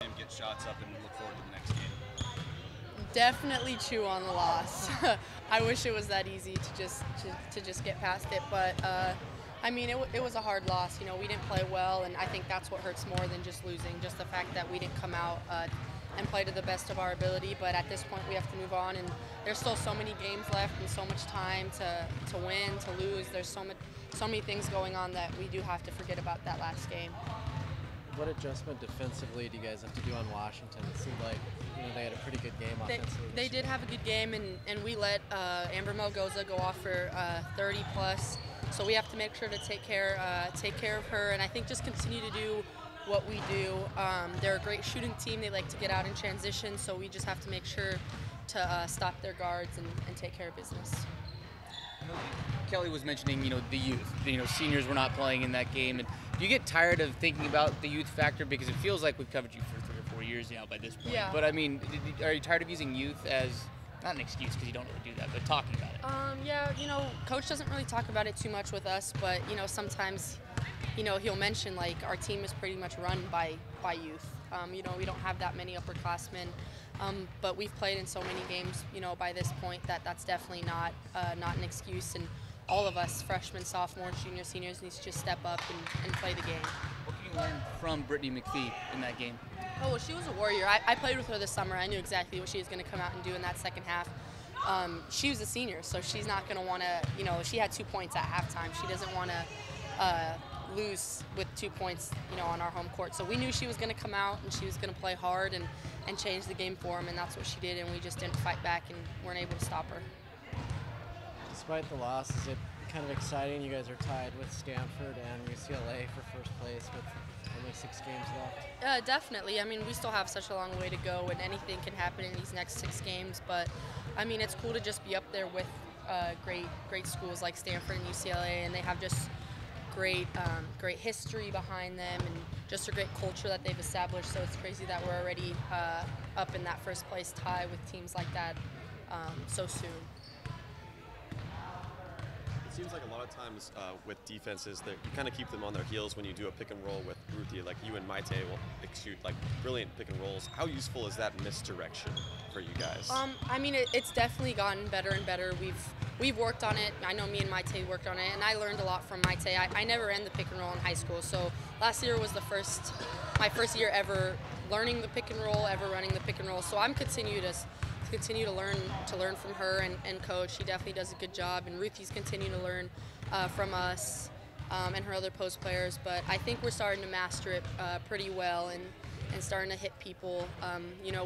and get shots up and look forward to the next game? Definitely chew on the loss. I wish it was that easy to just get past it, but I mean it was a hard loss. You know, we didn't play well, and I think that's what hurts more than just losing. Just the fact that we didn't come out and play to the best of our ability. But at this point, we have to move on, and there's still so many games left and so much time to win, to lose. There's so many things going on that we do have to forget about that last game. What adjustment defensively do you guys have to do on Washington? It seemed like they had a pretty good game offensively. They did have a good game, and we let Amber Melgoza go off for 30 plus. So we have to make sure to take care of her, and I think just continue to do what we do. They're a great shooting team. They like to get out in transition, so we just have to make sure to stop their guards and take care of business. Kelly was mentioning, the youth. Seniors were not playing in that game. And do you get tired of thinking about the youth factor? Because it feels like we've covered you for 3 or 4 years now by this point. Yeah. But, I mean, are you tired of using youth as, not an excuse because you don't really do that, but talking about it? Yeah, Coach doesn't really talk about it too much with us, but, sometimes, he'll mention, like, our team is pretty much run by youth. We don't have that many upperclassmen. But we've played in so many games, by this point that's definitely not an excuse. And all of us, freshmen, sophomores, juniors, seniors, need to just step up and play the game. What can you learn from Brittany McPhee in that game? Oh, well, she was a warrior. I played with her this summer. I knew exactly what she was going to come out and do in that second half. She was a senior, so she's not going to want to, she had 2 points at halftime. She doesn't want to lose with 2 points, on our home court. So we knew she was going to come out and she was going to play hard and change the game for them, and that's what she did, and we just didn't fight back and weren't able to stop her. Despite the loss, is it kind of exciting? You guys are tied with Stanford and UCLA for first place with only 6 games left. Definitely. I mean, we still have such a long way to go, and anything can happen in these next 6 games, but I mean, it's cool to just be up there with great schools like Stanford and UCLA, and they have just great history behind them and just a great culture that they've established. So it's crazy that we're already up in that first place tie with teams like that so soon. It seems like a lot of times with defenses that you kind of keep them on their heels when you do a pick and roll with Ruthie. Like you and Maite will execute like brilliant pick and rolls. How useful is that misdirection for you guys? I mean, it's definitely gotten better and better. We've worked on it. I know me and Maite worked on it, and I learned a lot from Maite. I never ran the pick and roll in high school, so last year was my first year ever learning the pick and roll, ever running the pick and roll. So I'm continue to learn from her and Coach. She definitely does a good job, and Ruthie's continuing to learn from us and her other post players. But I think we're starting to master it pretty well and starting to hit people,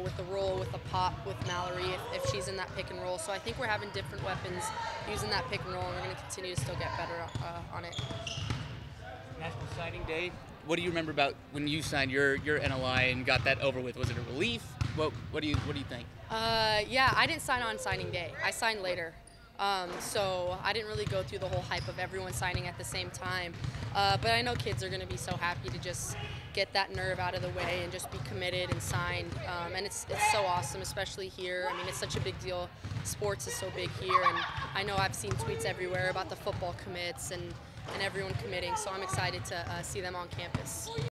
with the roll, with the pop, with Mallory if she's in that pick and roll. So I think we're having different weapons using that pick and roll, and we're going to continue to still get better on it. National Signing Day. What do you remember about when you signed your NLI and got that over with? Was it a relief? What do you think? Yeah, I didn't sign on signing day. I signed later. So I didn't really go through the whole hype of everyone signing at the same time. But I know kids are going to be so happy to just get that nerve out of the way and just be committed and signed. And it's so awesome, especially here. I mean, it's such a big deal. Sports is so big here. And I know I've seen tweets everywhere about the football commits and everyone committing. So I'm excited to see them on campus.